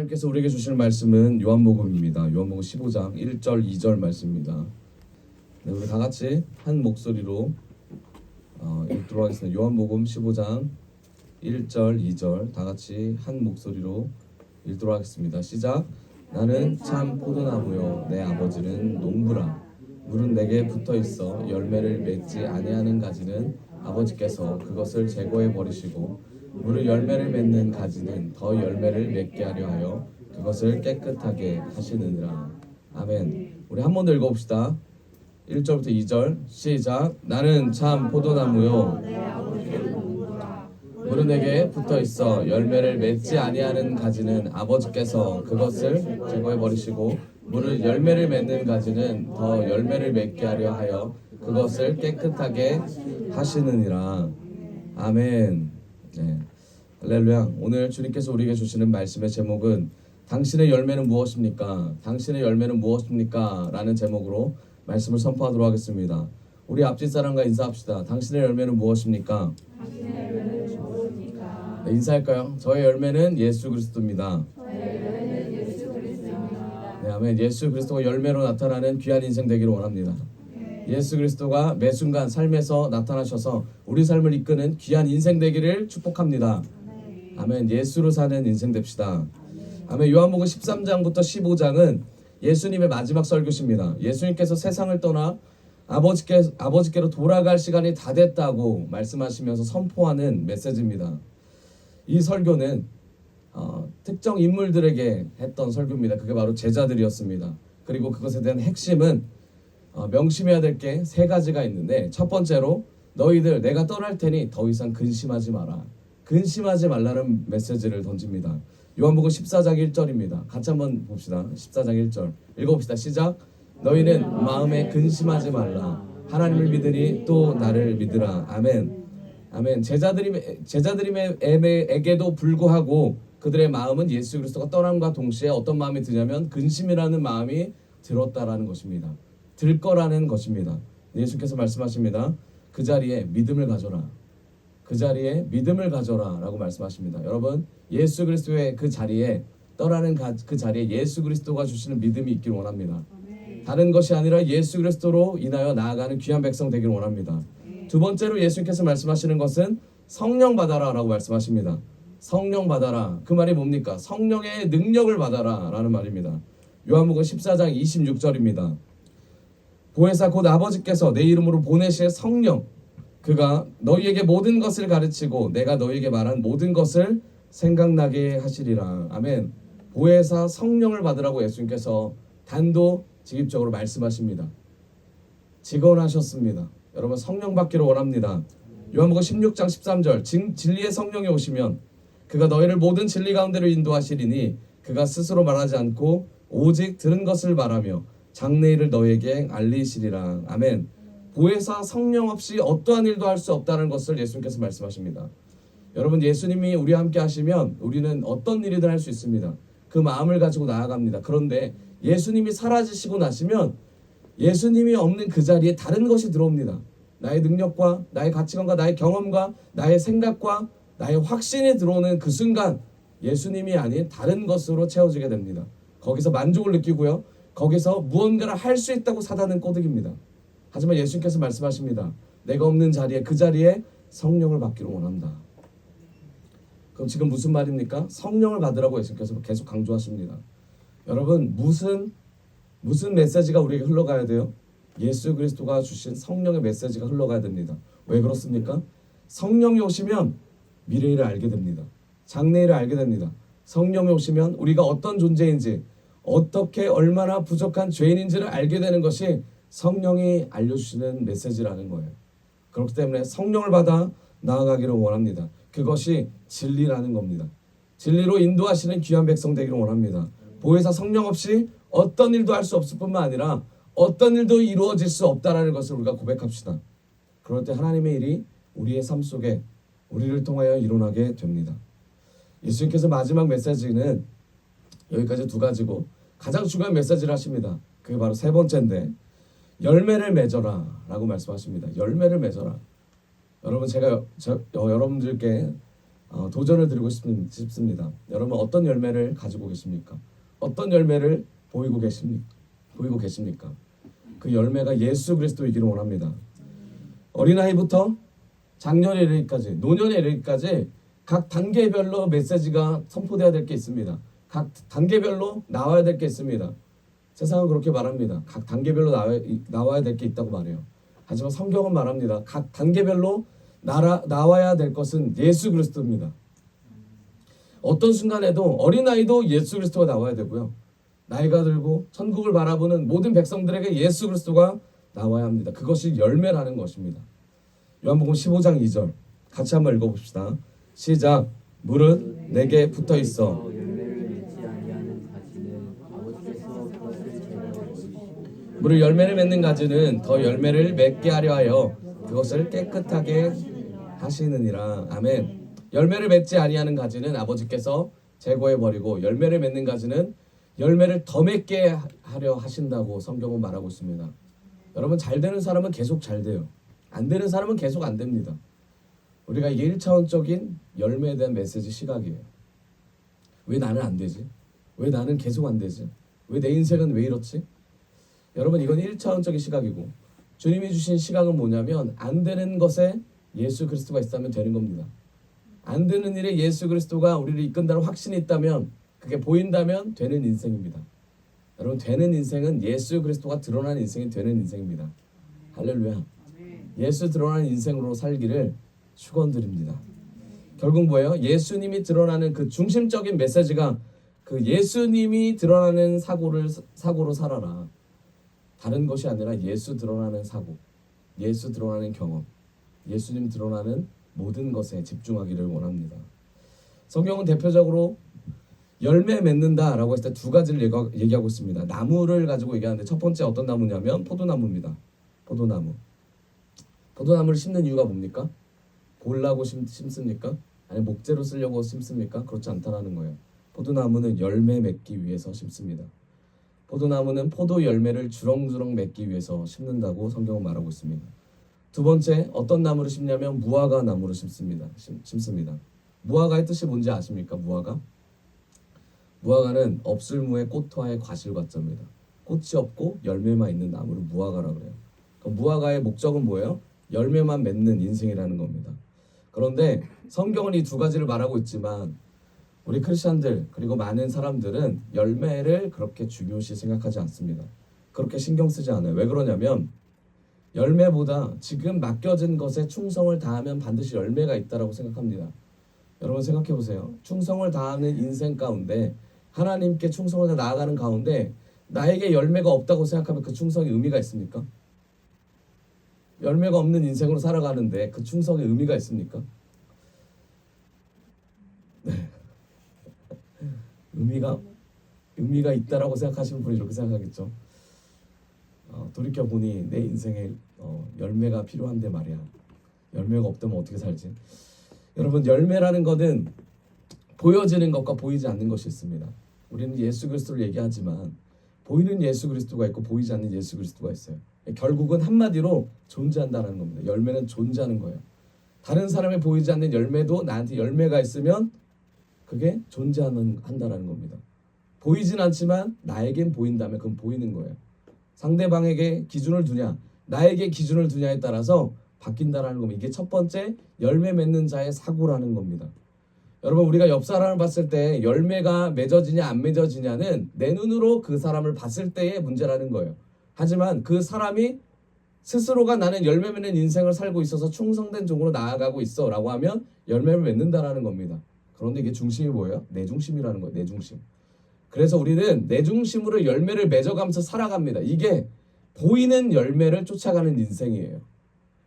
하나님께서 우리에게 주시는 말씀은 요한복음입니다. 요한복음 15장 1절 2절 말씀입니다. 네, 우리 다 같이 한 목소리로 읽도록 하겠습니다. 요한복음 15장 1절 2절 다 같이 한 목소리로 읽도록 하겠습니다. 시작. 나는 참 포도나무요 내 아버지는 농부라. 물은 내게 붙어 있어 열매를 맺지 아니하는 가지는 아버지께서 그것을 제거해 버리시고 물을 열매를 맺는 가지는 더 열매를 맺게 하려 하여 그것을 깨끗하게 하시느니라. 아멘. 우리 한 번 더 읽어봅시다. 1절부터 2절 시작. 나는 참 포도나무요 물은 내게 붙어 있어 열매를 맺지 아니하는 가지는 아버지께서 그것을 제거해 버리시고 물을 열매를 맺는 가지는 더 열매를 맺게 하려 하여 그것을 깨끗하게 하시느니라. 아멘. 네. 할렐루야. 오늘 주님께서 우리에게 주시는 말씀의 제목은 당신의 열매는 무엇입니까? 당신의 열매는 무엇입니까? 라는 제목으로 말씀을 선포하도록 하겠습니다. 우리 앞집 사람과 인사합시다. 당신의 열매는 무엇입니까? 네, 인사할까요? 저의 열매는 예수 그리스도입니다. 네, 아멘. 예수 그리스도가 열매로 나타나는 귀한 인생 되기를 원합니다. 예수 그리스도가 매 순간 삶에서 나타나셔서 우리 삶을 이끄는 귀한 인생 되기를 축복합니다. 아멘. 예수로 사는 인생 됩시다. 아멘. 요한복음 13장부터 15장은 예수님의 마지막 설교십니다. 예수님께서 세상을 떠나 아버지께로 돌아갈 시간이 다 됐다고 말씀하시면서 선포하는 메시지입니다. 이 설교는 특정 인물들에게 했던 설교입니다. 그게 바로 제자들이었습니다. 그리고 그것에 대한 핵심은 명심해야 될 게 세 가지가 있는데, 첫 번째로 너희들 내가 떠날 테니 더 이상 근심하지 마라. 근심하지 말라는 메시지를 던집니다. 요한복음 14장 1절입니다. 같이 한번 봅시다. 14장 1절 읽어봅시다. 시작. 너희는 마음에 근심하지 말라. 하나님을 믿으니 또 나를 믿으라. 아멘. 아멘. 제자들임에게도 불구하고 그들의 마음은 예수 그리스도가 떠남과 동시에 어떤 마음이 드냐면 근심이라는 마음이 들었다라는 것입니다. 들 거라는 것입니다. 예수께서 말씀하십니다. 그 자리에 믿음을 가져라. 그 자리에 믿음을 가져라 라고 말씀하십니다. 여러분, 예수 그리스도의 그 자리에 떠나는 그 자리에 예수 그리스도가 주시는 믿음이 있기를 원합니다. 다른 것이 아니라 예수 그리스도로 인하여 나아가는 귀한 백성 되기를 원합니다. 두 번째로 예수님께서 말씀하시는 것은 성령 받아라 라고 말씀하십니다. 성령 받아라. 그 말이 뭡니까? 성령의 능력을 받아라 라는 말입니다. 요한복음 14장 26절입니다. 보혜사 곧 아버지께서 내 이름으로 보내실 성령, 그가 너희에게 모든 것을 가르치고 내가 너희에게 말한 모든 것을 생각나게 하시리라. 아멘. 보혜사 성령을 받으라고 예수님께서 단도직입적으로 말씀하십니다. 직언하셨습니다. 여러분, 성령 받기를 원합니다. 요한복음 16장 13절 진리의 성령이 오시면 그가 너희를 모든 진리 가운데로 인도하시리니 그가 스스로 말하지 않고 오직 들은 것을 말하며 장래일을 너희에게 알리시리라. 아멘. 보혜사 성령 없이 어떠한 일도 할 수 없다는 것을 예수님께서 말씀하십니다. 여러분, 예수님이 우리와 함께 하시면 우리는 어떤 일이든 할 수 있습니다. 그 마음을 가지고 나아갑니다. 그런데 예수님이 사라지시고 나시면 예수님이 없는 그 자리에 다른 것이 들어옵니다. 나의 능력과 나의 가치관과 나의 경험과 나의 생각과 나의 확신이 들어오는 그 순간 예수님이 아닌 다른 것으로 채워지게 됩니다. 거기서 만족을 느끼고요. 거기서 무언가를 할 수 있다고 사단은 꼬드깁니다. 하지만 예수님께서 말씀하십니다. 내가 없는 자리에 그 자리에 성령을 받기를 원한다. 그럼 지금 무슨 말입니까? 성령을 받으라고 예수님께서 계속 강조하십니다. 여러분, 무슨 메시지가 우리에게 흘러가야 돼요? 예수 그리스도가 주신 성령의 메시지가 흘러가야 됩니다. 왜 그렇습니까? 성령이 오시면 미래를 알게 됩니다. 장래일을 알게 됩니다. 성령이 오시면 우리가 어떤 존재인지, 어떻게 얼마나 부족한 죄인인지를 알게 되는 것이 성령이 알려주시는 메시지라는 거예요. 그렇기 때문에 성령을 받아 나아가기를 원합니다. 그것이 진리라는 겁니다. 진리로 인도하시는 귀한 백성 되기를 원합니다. 보혜사 성령 없이 어떤 일도 할 수 없을 뿐만 아니라 어떤 일도 이루어질 수 없다라는 것을 우리가 고백합시다. 그럴 때 하나님의 일이 우리의 삶 속에 우리를 통하여 일어나게 됩니다. 예수님께서 마지막 메시지는 여기까지 두 가지고 가장 중요한 메시지를 하십니다. 그게 바로 세 번째인데, 열매를 맺어라 라고 말씀하십니다. 열매를 맺어라. 여러분, 제가 여러분들께 도전을 드리고 싶습니다. 여러분 어떤 열매를 가지고 계십니까? 어떤 열매를 보이고 계십니까? 그 열매가 예수 그리스도이기를 원합니다. 어린아이부터 장년에 이르기까지, 노년에 이르기까지 각 단계별로 메시지가 선포되어야 될 게 있습니다. 각 단계별로 나와야 될 게 있습니다. 세상은 그렇게 말합니다. 각 단계별로 나와야 될 게 있다고 말해요. 하지만 성경은 말합니다. 각 단계별로 나와야 될 것은 예수 그리스도입니다. 어떤 순간에도 어린아이도 예수 그리스도가 나와야 되고요. 나이가 들고 천국을 바라보는 모든 백성들에게 예수 그리스도가 나와야 합니다. 그것이 열매라는 것입니다. 요한복음 15장 2절 같이 한번 읽어봅시다. 시작. 무릇 내게 붙어 있어 무릇 열매를 맺는 가지는 더 열매를 맺게 하려 하여 그것을 깨끗하게 하시느니라. 아멘. 열매를 맺지 아니하는 가지는 아버지께서 제거해 버리고 열매를 맺는 가지는 열매를 더 맺게 하려 하신다고 성경은 말하고 있습니다. 여러분 잘 되는 사람은 계속 잘 돼요. 안 되는 사람은 계속 안 됩니다. 우리가 이게 1차원적인 열매에 대한 메시지 시각이에요. 왜 나는 안 되지? 왜 나는 계속 안 되지? 왜 내 인생은 왜 이렇지? 여러분 이건 1차원적인 시각이고 주님이 주신 시각은 뭐냐면 안 되는 것에 예수 그리스도가 있다면 되는 겁니다. 안 되는 일에 예수 그리스도가 우리를 이끈다는 확신이 있다면 그게 보인다면 되는 인생입니다. 여러분 되는 인생은 예수 그리스도가 드러나는 인생이 되는 인생입니다. 할렐루야. 예수 드러나는 인생으로 살기를 축원드립니다. 결국 뭐예요? 예수님이 드러나는 그 중심적인 메시지가 그 예수님이 드러나는 사고로 살아라. 다른 것이 아니라 예수 드러나는 사고, 예수 드러나는 경험, 예수님 드러나는 모든 것에 집중하기를 원합니다. 성경은 대표적으로 열매 맺는다라고 했을 때 두 가지를 얘기하고 있습니다. 나무를 가지고 얘기하는데 첫 번째 어떤 나무냐면 포도나무입니다. 포도나무. 포도나무를 심는 이유가 뭡니까? 보려고 심습니까? 아니 목재로 쓰려고 심습니까? 그렇지 않다는 거예요. 포도나무는 열매 맺기 위해서 심습니다. 포도나무는 포도 열매를 주렁주렁 맺기 위해서 심는다고 성경은 말하고 있습니다. 두 번째 어떤 나무를 심냐면 무화과 나무를 심습니다. 무화과의 뜻이 뭔지 아십니까? 무화과는 없을무의 꽃화의 과실과자입니다. 꽃이 없고 열매만 있는 나무를 무화과라고 해요. 그럼 무화과의 목적은 뭐예요? 열매만 맺는 인생이라는 겁니다. 그런데 성경은 이 두 가지를 말하고 있지만 우리 크리스천들 그리고 많은 사람들은 열매를 그렇게 중요시 생각하지 않습니다. 그렇게 신경 쓰지 않아요. 왜 그러냐면 열매보다 지금 맡겨진 것에 충성을 다하면 반드시 열매가 있다라고 생각합니다. 여러분 생각해 보세요. 충성을 다하는 인생 가운데 하나님께 충성을 다 나아가는 가운데 나에게 열매가 없다고 생각하면 그 충성이 의미가 있습니까? 열매가 없는 인생으로 살아가는데 그 충성에 의미가 있습니까? 네. 의미가 있다라고 생각하시는 분이 이렇게 생각하겠죠. 돌이켜보니 내 인생에 열매가 필요한데 말이야. 열매가 없다면 어떻게 살지? 여러분 열매라는 것은 보여지는 것과 보이지 않는 것이 있습니다. 우리는 예수 그리스도를 얘기하지만 보이는 예수 그리스도가 있고 보이지 않는 예수 그리스도가 있어요. 결국은 한마디로 존재한다는 겁니다. 열매는 존재하는 거예요. 다른 사람에 보이지 않는 열매도 나한테 열매가 있으면 그게 존재한다는 겁니다. 보이진 않지만 나에겐 보인다면 그건 보이는 거예요. 상대방에게 기준을 두냐 나에게 기준을 두냐에 따라서 바뀐다라는 겁니다. 이게 첫 번째 열매 맺는 자의 사고라는 겁니다. 여러분 우리가 옆 사람을 봤을 때 열매가 맺어지냐 안 맺어지냐는 내 눈으로 그 사람을 봤을 때의 문제라는 거예요. 하지만 그 사람이 스스로가 나는 열매 맺는 인생을 살고 있어서 충성된 종으로 나아가고 있어 라고 하면 열매를 맺는다라는 겁니다. 그런데 이게 중심이 뭐예요? 내 중심이라는 거예요. 내 중심. 그래서 우리는 내 중심으로 열매를 맺어가면서 살아갑니다. 이게 보이는 열매를 쫓아가는 인생이에요.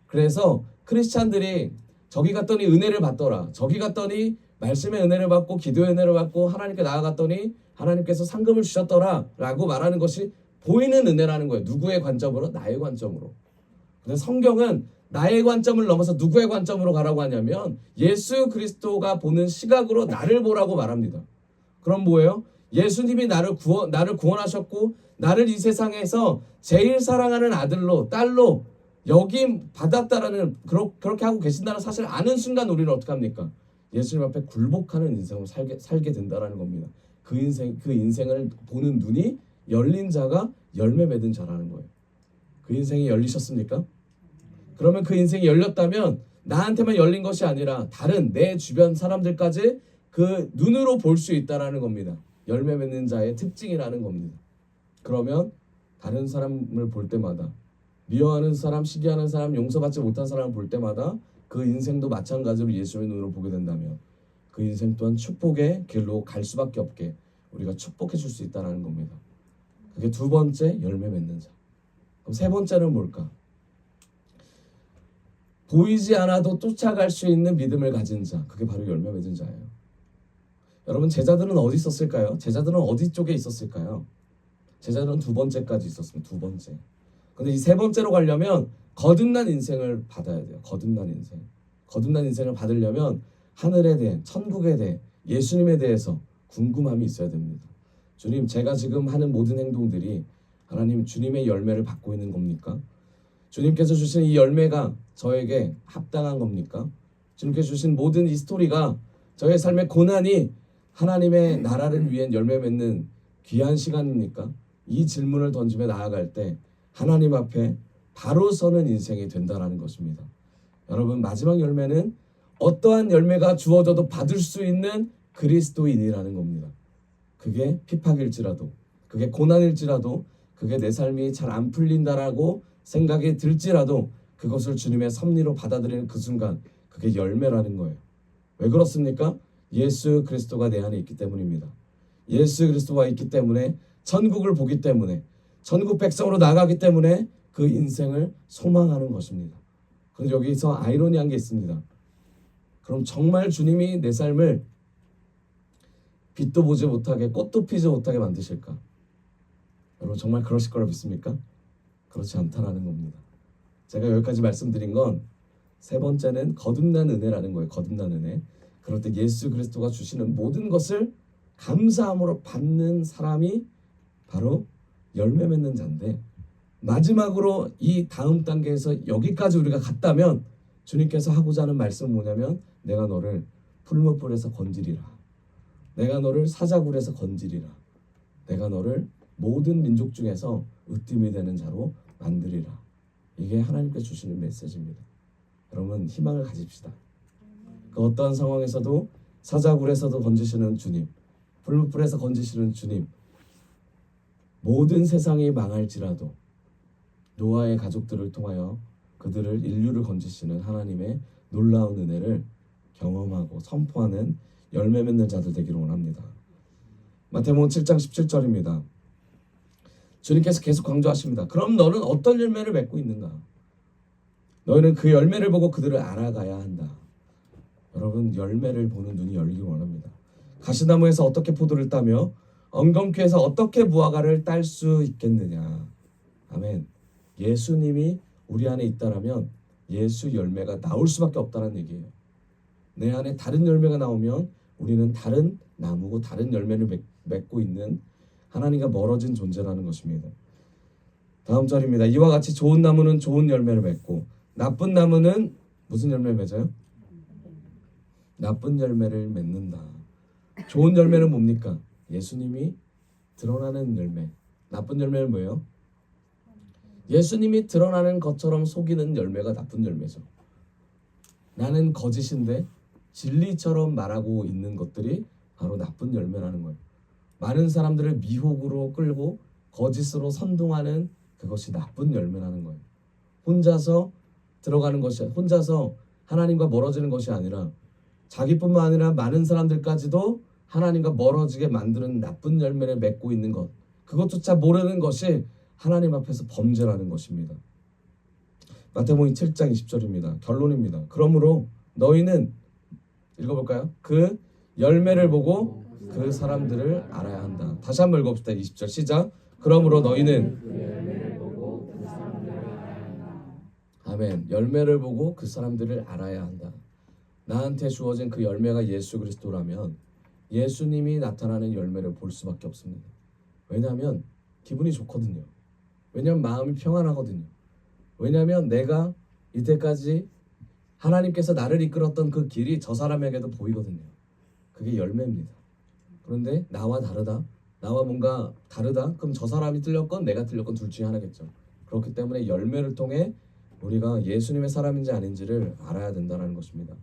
그래서 크리스찬들이 저기 갔더니 은혜를 받더라. 저기 갔더니 말씀의 은혜를 받고 기도의 은혜를 받고 하나님께 나아갔더니 하나님께서 상급을 주셨더라 라고 말하는 것이 보이는 은혜라는 거예요. 누구의 관점으로? 나의 관점으로. 근데 성경은 나의 관점을 넘어서 누구의 관점으로 가라고 하냐면 예수 그리스도가 보는 시각으로 나를 보라고 말합니다. 그럼 뭐예요? 예수님이 나를 구원하셨고 나를 이 세상에서 제일 사랑하는 아들로 딸로 여김 받았다라는 그렇게 하고 계신다는 사실을 아는 순간 우리는 어떻게 합니까? 예수님 앞에 굴복하는 인생을 살게 된다라는 겁니다. 그 인생을 보는 눈이 열린 자가 열매 맺은 자라는 거예요. 그 인생이 열리셨습니까? 그러면 그 인생이 열렸다면 나한테만 열린 것이 아니라 다른 내 주변 사람들까지 그 눈으로 볼 수 있다라는 겁니다. 열매 맺는 자의 특징이라는 겁니다. 그러면 다른 사람을 볼 때마다 미워하는 사람, 시기하는 사람, 용서받지 못한 사람을 볼 때마다 그 인생도 마찬가지로 예수의 눈으로 보게 된다면 그 인생 또한 축복의 길로 갈 수밖에 없게 우리가 축복해 줄 수 있다는 겁니다. 그게 두 번째 열매 맺는 자. 그럼 세 번째는 뭘까? 보이지 않아도 쫓아갈 수 있는 믿음을 가진 자. 그게 바로 열매 맺은 자예요. 여러분, 제자들은 어디 있었을까요? 제자들은 어디 쪽에 있었을까요? 제자들은 두 번째까지 있었습니다. 두 번째. 근데 이 세 번째로 가려면 거듭난 인생을 받아야 돼요. 거듭난 인생. 거듭난 인생을 받으려면 하늘에 대해, 천국에 대해, 예수님에 대해서 궁금함이 있어야 됩니다. 주님, 제가 지금 하는 모든 행동들이 하나님 주님의 열매를 받고 있는 겁니까? 주님께서 주신 이 열매가 저에게 합당한 겁니까? 주님께서 주신 모든 이 스토리가 저의 삶의 고난이 하나님의 나라를 위해 열매 맺는 귀한 시간입니까? 이 질문을 던지며 나아갈 때 하나님 앞에 바로 서는 인생이 된다는 것입니다. 여러분, 마지막 열매는 어떠한 열매가 주어져도 받을 수 있는 그리스도인이라는 겁니다. 그게 핍박일지라도, 그게 고난일지라도, 그게 내 삶이 잘 안 풀린다라고 생각이 들지라도 그것을 주님의 섭리로 받아들이는 그 순간, 그게 열매라는 거예요. 왜 그렇습니까? 예수 그리스도가 내 안에 있기 때문입니다. 예수 그리스도가 있기 때문에, 천국을 보기 때문에, 천국 백성으로 나가기 때문에 그 인생을 소망하는 것입니다. 그런데 여기서 아이러니한 게 있습니다. 그럼 정말 주님이 내 삶을 빛도 보지 못하게, 꽃도 피지 못하게 만드실까? 여러분, 정말 그러실 거라 믿습니까? 그렇지 않다라는 겁니다. 제가 여기까지 말씀드린 건 세 번째는 거듭난 은혜라는 거예요. 거듭난 은혜. 그럴 때 예수 그리스도가 주시는 모든 것을 감사함으로 받는 사람이 바로 열매 맺는 자인데, 마지막으로 이 다음 단계에서 여기까지 우리가 갔다면 주님께서 하고자 하는 말씀은 뭐냐면, 내가 너를 풀무불에서 건지리라. 내가 너를 사자굴에서 건지리라. 내가 너를 모든 민족 중에서 으뜸이 되는 자로 만들리라. 이게 하나님께서 주시는 메시지입니다. 여러분, 희망을 가집시다. 그 어떠한 상황에서도 사자굴에서도 건지시는 주님, 풀무불에서 건지시는 주님, 모든 세상이 망할지라도 노아의 가족들을 통하여 그들을 인류를 건지시는 하나님의 놀라운 은혜를 경험하고 선포하는 열매 맺는 자들 되기를 원합니다. 마태복음 7장 17절입니다. 주님께서 계속 강조하십니다. 그럼 너는 어떤 열매를 맺고 있는가? 너희는 그 열매를 보고 그들을 알아가야 한다. 여러분, 열매를 보는 눈이 열리기 원합니다. 가시나무에서 어떻게 포도를 따며 엉겅퀴에서 어떻게 무화과를 딸 수 있겠느냐. 아멘. 예수님이 우리 안에 있다라면 예수 열매가 나올 수밖에 없다는 얘기예요. 내 안에 다른 열매가 나오면 우리는 다른 나무고 다른 열매를 맺고 있는 하나님과 멀어진 존재라는 것입니다. 다음 절입니다. 이와 같이 좋은 나무는 좋은 열매를 맺고 나쁜 나무는 무슨 열매를 맺어요? 나쁜 열매를 맺는다. 좋은 열매는 뭡니까? 예수님이 드러나는 열매. 나쁜 열매는 뭐예요? 예수님이 드러나는 것처럼 속이는 열매가 나쁜 열매죠. 나는 거짓인데 진리처럼 말하고 있는 것들이 바로 나쁜 열매라는 거예요. 많은 사람들을 미혹으로 끌고 거짓으로 선동하는 그것이 나쁜 열매라는 거예요. 혼자서 들어가는 것이, 혼자서 하나님과 멀어지는 것이 아니라 자기뿐만 아니라 많은 사람들까지도 하나님과 멀어지게 만드는 나쁜 열매를 맺고 있는 것, 그것조차 모르는 것이 하나님 앞에서 범죄라는 것입니다. 마태복음 7장 20절입니다. 결론입니다. 그러므로 너희는, 읽어볼까요? 그 열매를 보고 그 사람들을 알아야 한다. 다시 한번 읽어봅시다. 20절 시작. 그러므로 너희는, 아멘. 열매를 보고 그 사람들을 알아야 한다. 나한테 주어진 그 열매가 예수 그리스도라면 예수님이 나타나는 열매를 볼 수밖에 없습니다. 왜냐하면 기분이 좋거든요. 왜냐하면 마음이 평안하거든요. 왜냐하면 내가 이때까지 하나님께서 나를 이끌었던 그 길이 저 사람에게도 보이거든요. 그게 열매입니다. 그런데 나와 다르다, 나와 뭔가 다르다, 그럼 저 사람이 틀렸건 내가 틀렸건 둘 중에 하나겠죠. 그렇기 때문에 열매를 통해 우리가 예수님의 사람인지 아닌지를 알아야 된다는 것입니다.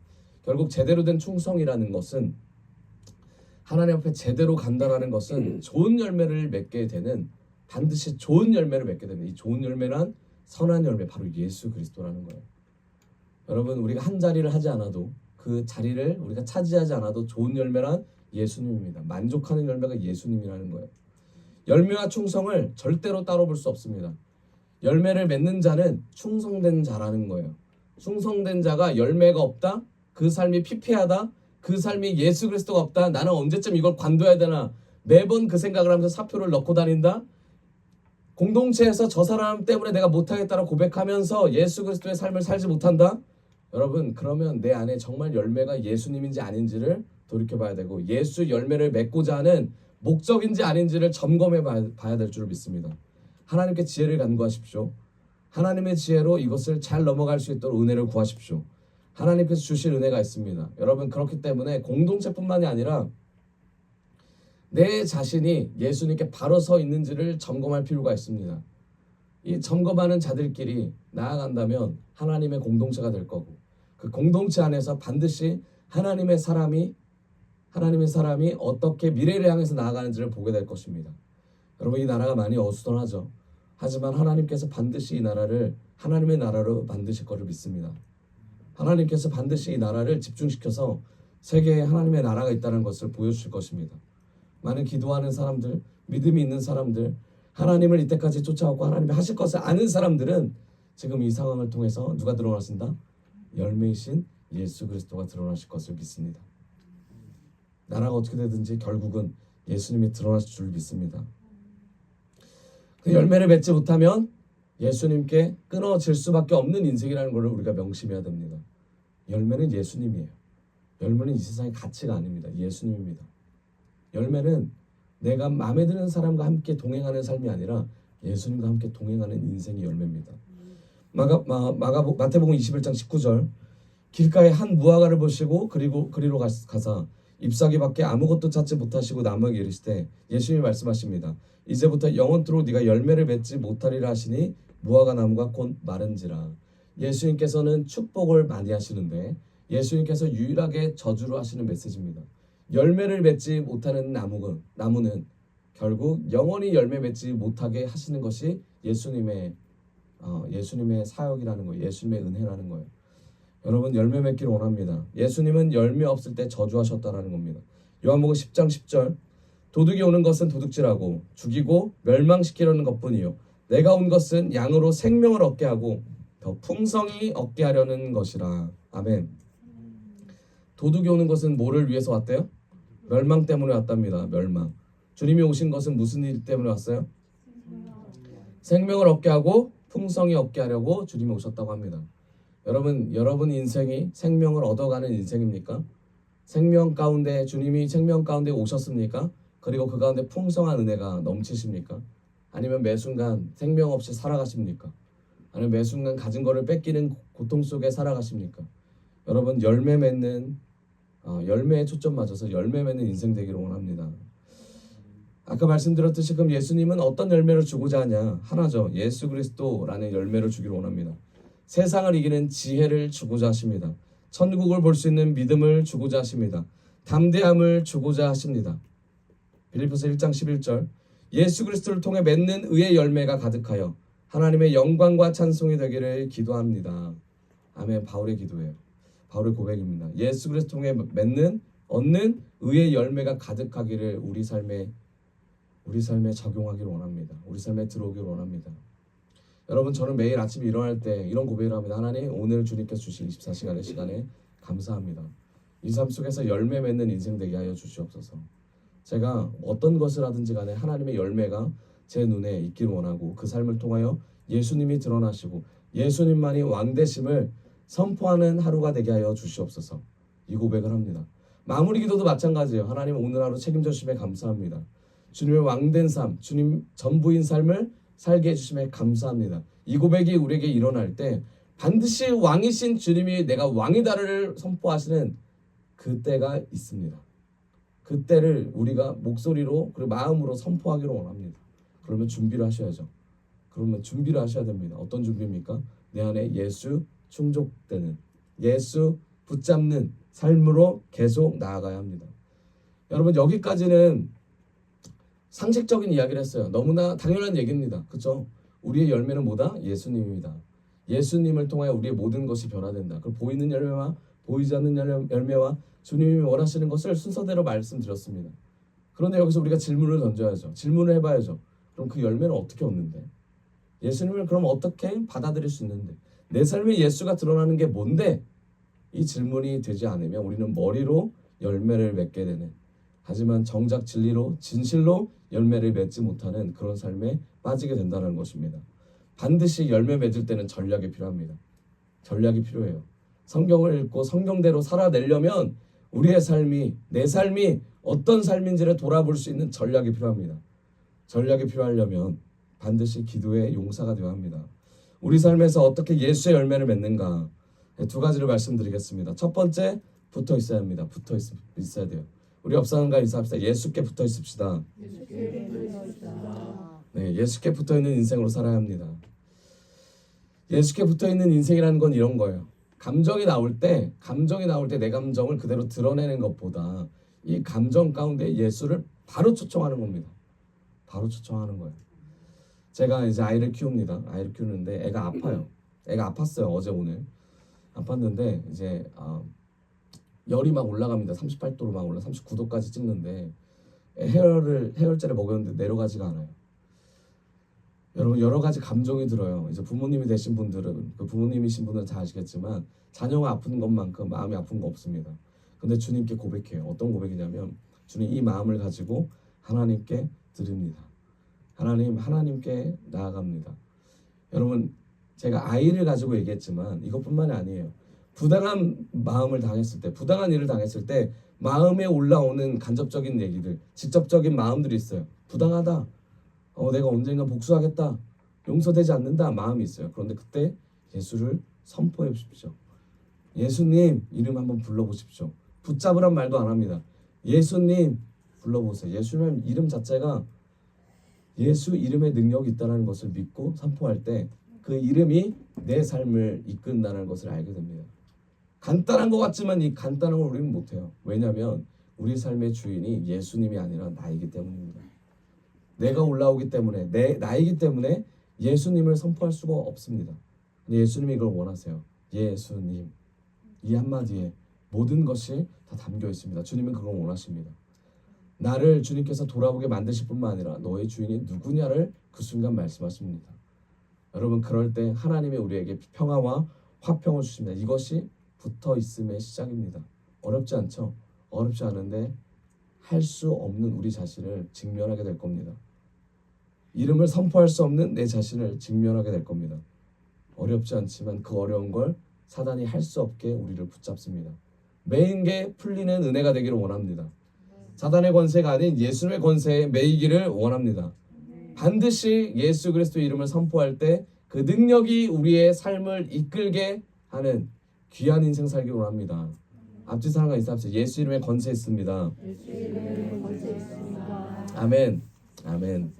결국 제대로 된 충성이라는 것은, 하나님 앞에 제대로 간다라는 것은 좋은 열매를 맺게 되는, 반드시 좋은 열매를 맺게 됩니다. 이 좋은 열매란 선한 열매, 바로 예수 그리스도라는 거예요. 여러분, 우리가 한 자리를 하지 않아도, 그 자리를 우리가 차지하지 않아도 좋은 열매란 예수님입니다. 만족하는 열매가 예수님이라는 거예요. 열매와 충성을 절대로 따로 볼 수 없습니다. 열매를 맺는 자는 충성된 자라는 거예요. 충성된 자가 열매가 없다, 그 삶이 피폐하다, 그 삶이 예수 그리스도가 없다, 나는 언제쯤 이걸 관둬야 되나, 매번 그 생각을 하면서 사표를 넣고 다닌다, 공동체에서 저 사람 때문에 내가 못하겠다고 고백하면서 예수 그리스도의 삶을 살지 못한다. 여러분, 그러면 내 안에 정말 열매가 예수님인지 아닌지를 돌이켜봐야 되고, 예수 열매를 맺고자 하는 목적인지 아닌지를 점검해 봐야 될 줄 믿습니다. 하나님께 지혜를 간구하십시오. 하나님의 지혜로 이것을 잘 넘어갈 수 있도록 은혜를 구하십시오. 하나님께서 주실 은혜가 있습니다. 여러분, 그렇기 때문에 공동체뿐만이 아니라 내 자신이 예수님께 바로 서 있는지를 점검할 필요가 있습니다. 이 점검하는 자들끼리 나아간다면 하나님의 공동체가 될 거고, 그 공동체 안에서 반드시 하나님의 사람이 어떻게 미래를 향해서 나아가는지를 보게 될 것입니다. 여러분, 이 나라가 많이 어수선하죠. 하지만 하나님께서 반드시 이 나라를 하나님의 나라로 만드실 것을 믿습니다. 하나님께서 반드시 이 나라를 집중시켜서 세계에 하나님의 나라가 있다는 것을 보여주실 것입니다. 많은 기도하는 사람들, 믿음이 있는 사람들, 하나님을 이때까지 쫓아왔고 하나님이 하실 것을 아는 사람들은 지금 이 상황을 통해서 누가 드러나신다? 열매이신 예수 그리스도가 드러나실 것을 믿습니다. 나라가 어떻게 되든지 결국은 예수님이 드러나실 줄 믿습니다. 그 열매를 맺지 못하면 예수님께 끊어질 수밖에 없는 인생이라는 것을 우리가 명심해야 됩니다. 열매는 예수님이에요. 열매는 이 세상의 가치가 아닙니다. 예수님입니다. 열매는 내가 마음에 드는 사람과 함께 동행하는 삶이 아니라 예수님과 함께 동행하는 인생이 열매입니다. 마태복음 21장 19절, 길가에 한 무화과를 보시고 그리로 가사 잎사귀밖에 아무것도 찾지 못하시고 나무에게 이르시되, 예수님이 말씀하십니다. 이제부터 영원토록 네가 열매를 맺지 못하리라 하시니 무화과 나무가 곧 마른지라. 예수님께서는 축복을 많이 하시는데 예수님께서 유일하게 저주로 하시는 메시지입니다. 열매를 맺지 못하는 나무는 결국 영원히 열매 맺지 못하게 하시는 것이 예수님의 사역이라는 거예요. 예수님의 은혜라는 거예요. 여러분, 열매 맺기를 원합니다. 예수님은 열매 없을 때 저주하셨다라는 겁니다. 요한복음 10장 10절, 도둑이 오는 것은 도둑질하고 죽이고 멸망시키려는 것뿐이요 내가 온 것은 양으로 생명을 얻게 하고 더 풍성히 얻게 하려는 것이라. 아멘. 도둑이 오는 것은 뭐를 위해서 왔대요? 멸망 때문에 왔답니다. 멸망. 주님이 오신 것은 무슨 일 때문에 왔어요? 생명을 얻게 하고 풍성히 얻게 하려고 주님이 오셨다고 합니다. 여러분 인생이 생명을 얻어가는 인생입니까? 주님이 생명 가운데 오셨습니까? 그리고 그 가운데 풍성한 은혜가 넘치십니까? 아니면 매 순간 생명 없이 살아가십니까? 아니면 매 순간 가진 것을 뺏기는 고통 속에 살아가십니까? 여러분, 열매에 초점 맞춰서 열매 맺는 인생 되기를 원합니다. 아까 말씀드렸듯이 그럼 예수님은 어떤 열매를 주고자 하냐? 하나죠. 예수 그리스도라는 열매를 주기를 원합니다. 세상을 이기는 지혜를 주고자 하십니다. 천국을 볼 수 있는 믿음을 주고자 하십니다. 담대함을 주고자 하십니다. 빌립보서 1장 11절, 예수 그리스도를 통해 맺는 의의 열매가 가득하여 하나님의 영광과 찬송이 되기를 기도합니다. 아멘. 바울의 기도예요. 바울의 고백입니다. 예수 그리스도 통해 얻는 의의 열매가 가득하기를 우리 삶에 적용하기를 원합니다. 우리 삶에 들어오기를 원합니다. 여러분, 저는 매일 아침에 일어날 때 이런 고백을 합니다. 하나님, 오늘 주님께서 주신 24시간의 시간에 감사합니다. 이 삶 속에서 열매 맺는 인생 되게 하여 주시옵소서. 제가 어떤 것을 하든지 간에 하나님의 열매가 제 눈에 있기를 원하고, 그 삶을 통하여 예수님이 드러나시고 예수님만이 왕되심을 선포하는 하루가 되게 하여 주시옵소서. 이 고백을 합니다. 마무리 기도도 마찬가지예요. 하나님, 오늘 하루 책임져 주심에 감사합니다. 주님의 왕된 삶, 주님 전부인 삶을 살게 해주심에 감사합니다. 이 고백이 우리에게 일어날 때 반드시 왕이신 주님이 내가 왕이다를 선포하시는 그때가 있습니다. 그때를 우리가 목소리로 그리고 마음으로 선포하기를 원합니다. 그러면 준비를 하셔야죠. 그러면 준비를 하셔야 됩니다. 어떤 준비입니까? 내 안에 예수 충족되는, 예수 붙잡는 삶으로 계속 나아가야 합니다. 여러분, 여기까지는 상식적인 이야기를 했어요. 너무나 당연한 얘기입니다. 그렇죠? 우리의 열매는 뭐다? 예수님입니다. 예수님을 통하여 우리의 모든 것이 변화된다. 그 보이는 열매와 보이지 않는 열매와 주님이 원하시는 것을 순서대로 말씀드렸습니다. 그런데 여기서 우리가 질문을 던져야죠. 질문을 해봐야죠. 그럼 그 열매는 어떻게 얻는데? 예수님을 그럼 어떻게 받아들일 수 있는데? 내 삶에 예수가 드러나는 게 뭔데? 이 질문이 되지 않으면 우리는 머리로 열매를 맺게 되는, 하지만 정작 진리로 진실로 열매를 맺지 못하는 그런 삶에 빠지게 된다는 것입니다. 반드시 열매 맺을 때는 전략이 필요합니다. 전략이 필요해요. 성경을 읽고 성경대로 살아내려면 우리의 삶이, 내 삶이 어떤 삶인지를 돌아볼 수 있는 전략이 필요합니다. 전략이 필요하려면 반드시 기도의 용사가 되어야 합니다. 우리 삶에서 어떻게 예수의 열매를 맺는가, 두 가지를 말씀드리겠습니다. 첫 번째, 붙어 있어야 합니다. 붙어 있어야 돼요. 우리 옆 사람과 인사합시다. 예수께 붙어 있읍시다. 네, 예수께 붙어 있는 인생으로 살아야 합니다. 예수께 붙어 있는 인생이라는 건 이런 거예요. 감정이 나올 때 내 감정을 그대로 드러내는 것보다 이 감정 가운데 예수를 바로 초청하는 겁니다. 바로 초청하는 거예요. 제가 이제 아이를 키웁니다. 아이를 키우는데 애가 아파요. 애가 아팠어요. 어제 오늘 아팠는데 이제 열이 막 올라갑니다. 38도로 막 올라 39도까지 찍는데 해열제를 먹였는데 내려가지가 않아요. 여러분, 여러 가지 감정이 들어요. 이제 부모님이 되신 분들은, 그 부모님이신 분들은 잘 아시겠지만 자녀가 아픈 것만큼 마음이 아픈 거 없습니다. 근데 주님께 고백해요. 어떤 고백이냐면, 주님, 이 마음을 가지고 하나님께 드립니다. 하나님께 나아갑니다. 여러분, 제가 아이를 가지고 얘기했지만 이것뿐만이 아니에요. 부당한 마음을 당했을 때, 부당한 일을 당했을 때 마음에 올라오는 간접적인 얘기들, 직접적인 마음들이 있어요. 부당하다. 내가 언젠가 복수하겠다. 용서되지 않는다. 마음이 있어요. 그런데 그때 예수를 선포해 보십시오. 예수님 이름 한번 불러보십시오. 붙잡으란 말도 안 합니다. 예수님 불러보세요. 예수님 이름 자체가 예수 이름의 능력이 있다는 것을 믿고 선포할 때 그 이름이 내 삶을 이끈다는 것을 알게 됩니다. 간단한 것 같지만 이 간단한 걸 우리는 못해요. 왜냐하면 우리 삶의 주인이 예수님이 아니라 나이기 때문입니다. 내가 올라오기 때문에, 나이기 때문에 예수님을 선포할 수가 없습니다. 근데 예수님이 이걸 원하세요. 예수님, 이 한마디에 모든 것이 다 담겨 있습니다. 주님은 그걸 원하십니다. 나를 주님께서 돌아보게 만드실 뿐만 아니라 너의 주인이 누구냐를 그 순간 말씀하십니다. 여러분, 그럴 때 하나님이 우리에게 평화와 화평을 주십니다. 이것이 붙어 있음의 시작입니다. 어렵지 않죠? 어렵지 않은데 할 수 없는 우리 자신을 직면하게 될 겁니다. 이름을 선포할 수 없는 내 자신을 직면하게 될 겁니다. 어렵지 않지만 그 어려운 걸 사단이 할 수 없게 우리를 붙잡습니다. 매인 게 풀리는 은혜가 되기를 원합니다. 사단의 권세가 아닌 예수님의 권세에 매이기를 원합니다. 반드시 예수 그리스도의 이름을 선포할 때 그 능력이 우리의 삶을 이끌게 하는 귀한 인생 살기를 원합니다. 앞뒤 사람과 인사합시다. 예수 이름에 권세 있습니다. 아멘. 아멘.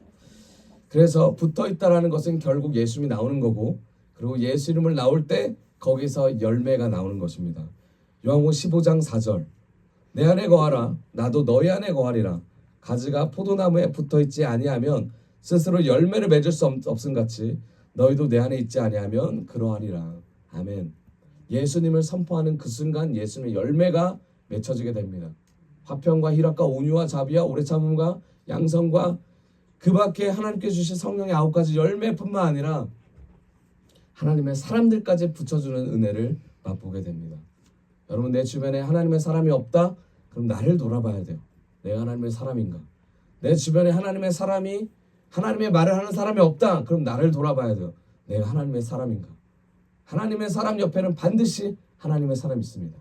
그래서 붙어 있다라는 것은 결국 예수님이 나오는 거고, 그리고 예수 이름을 나올 때 거기서 열매가 나오는 것입니다. 요한복음 15장 4절. 내 안에 거하라 나도 너희 안에 거하리라. 가지가 포도나무에 붙어 있지 아니하면 스스로 열매를 맺을 수 없음 같이 너희도 내 안에 있지 아니하면 그러하리라. 아멘. 예수님을 선포하는 그 순간 예수님의 열매가 맺혀지게 됩니다. 화평과 희락과 온유와 자비와 오래 참음과 양성과 그 밖에 하나님께 주신 성령의 9가지 열매뿐만 아니라 하나님의 사람들까지 붙여주는 은혜를 맛보게 됩니다. 여러분, 내 주변에 하나님의 사람이 없다? 그럼 나를 돌아봐야 돼요. 내가 하나님의 사람인가? 내 주변에 하나님의 말을 하는 사람이 없다? 그럼 나를 돌아봐야 돼요. 내가 하나님의 사람인가? 하나님의 사람 옆에는 반드시 하나님의 사람이 있습니다.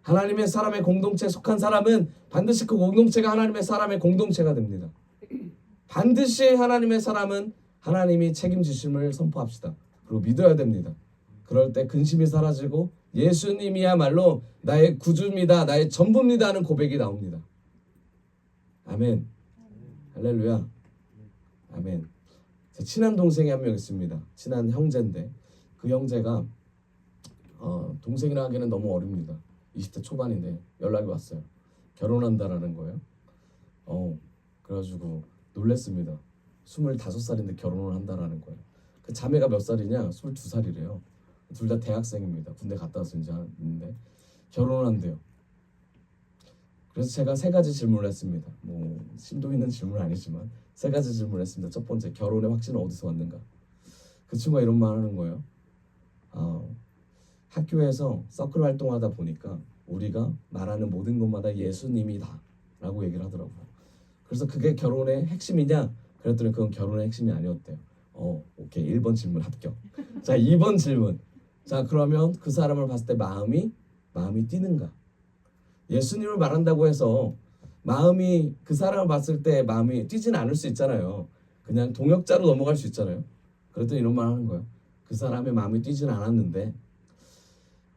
하나님의 사람의 공동체에 속한 사람은 반드시 그 공동체가 하나님의 사람의 공동체가 됩니다. 반드시 하나님의 사람은 하나님이 책임지심을 선포합시다. 그리고 믿어야 됩니다. 그럴 때 근심이 사라지고 예수님이야말로 나의 구주입니다, 나의 전부입니다 하는 고백이 나옵니다. 아멘. 할렐루야. 아멘. 제 친한 동생이 한 명 있습니다. 친한 형제인데 그 형제가 동생이라 하기에는 너무 어립니다. 20대 초반인데 연락이 왔어요. 결혼한다라는 거예요. 그래가지고 놀랬습니다. 25살인데 결혼을 한다라는 거예요. 그 자매가 몇 살이냐? 22살이래요. 둘 다 대학생입니다. 군대 갔다 와서 이제 하는데 결혼을 한대요. 그래서 제가 세 가지 질문을 했습니다. 뭐 심도 있는 질문은 아니지만 세 가지 질문을 했습니다. 첫 번째, 결혼의 확신은 어디서 왔는가? 그 친구가 이런 말 하는 거예요. 학교에서 서클 활동하다 보니까 우리가 말하는 모든 것마다 예수님이다 라고 얘기를 하더라고요. 그래서 그게 결혼의 핵심이냐? 그랬더니 그건 결혼의 핵심이 아니었대요. 오케이, 1번 질문 합격. 자, 2번 질문. 자, 그러면 그 사람을 봤을 때 마음이 뛰는가? 예수님을 말한다고 해서 마음이, 그 사람을 봤을 때 마음이 뛰지는 않을 수 있잖아요. 그냥 동역자로 넘어갈 수 있잖아요. 그랬더니 이런 말 하는 거예요. 그 사람의 마음이 뛰지는 않았는데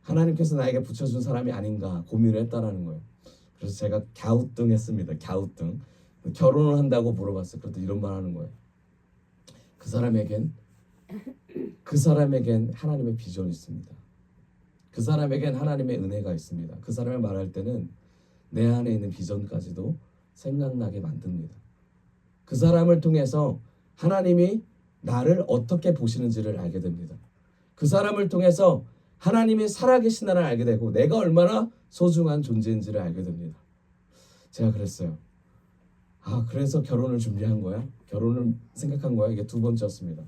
하나님께서 나에게 붙여준 사람이 아닌가 고민을 했다라는 거예요. 그래서 제가 갸우뚱했습니다. 갸우뚱. 결혼을 한다고 물어봤어요. 그랬더니 이런 말 하는 거예요. 그 사람에겐 하나님의 비전이 있습니다. 그 사람에겐 하나님의 은혜가 있습니다. 그 사람을 말할 때는 내 안에 있는 비전까지도 생각나게 만듭니다. 그 사람을 통해서 하나님이 나를 어떻게 보시는지를 알게 됩니다. 그 사람을 통해서 하나님이 살아계신다를 알게 되고 내가 얼마나 소중한 존재인지를 알게 됩니다. 제가 그랬어요. 그래서 결혼을 준비한 거야? 결혼을 생각한 거야? 이게 두 번째였습니다.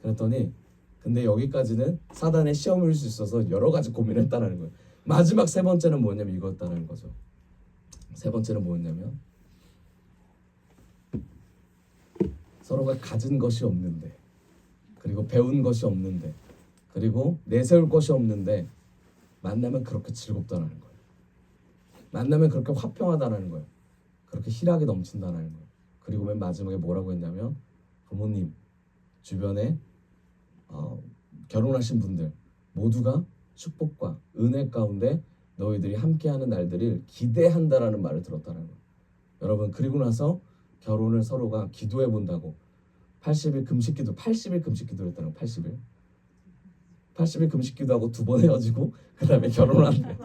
그랬더니 근데 여기까지는 사단의 시험일 수 있어서 여러 가지 고민했다는 거예요. 마지막 세 번째는 뭐냐면 이거였다는 거죠. 세 번째는 뭐였냐면 서로가 가진 것이 없는데, 그리고 배운 것이 없는데, 그리고 내세울 것이 없는데 만나면 그렇게 즐겁다는 거예요. 만나면 그렇게 화평하다는 거예요. 그렇게 희락이 넘친다는 거예요. 그리고 맨 마지막에 뭐라고 했냐면, 부모님, 주변에 결혼하신 분들 모두가 축복과 은혜 가운데 너희들이 함께하는 날들을 기대한다라는 말을 들었다는 거예요. 여러분, 그리고 나서 결혼을 서로가 기도해 본다고 80일 금식기도 80일 금식기도를 했다는 거예요. 80일 금식기도하고 2번 헤어지고 그 다음에 결혼을 한대요.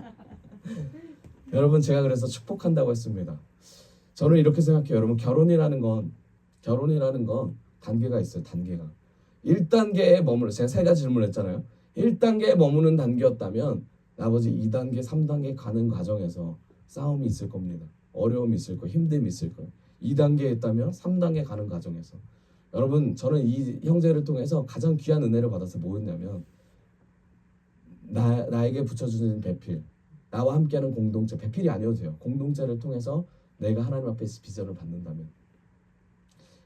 여러분, 제가 그래서 축복한다고 했습니다. 저는 이렇게 생각해요. 여러분, 결혼이라는 건 단계가 있어요. 단계가 1단계에 머무르, 제가 세 가지 질문을 했잖아요. 1단계에 머무는 단계였다면 나머지 2단계, 3단계 가는 과정에서 싸움이 있을 겁니다. 어려움이 있을 거예요. 힘듦이 있을 거예요. 2단계에 있다면 3단계 가는 과정에서, 여러분, 저는 이 형제를 통해서 가장 귀한 은혜를 받아서 뭐였냐면, 나에게 붙여주는 배필, 나와 함께하는 공동체, 배필이 아니어도 돼요. 공동체를 통해서 내가 하나님 앞에서 비전을 받는다면,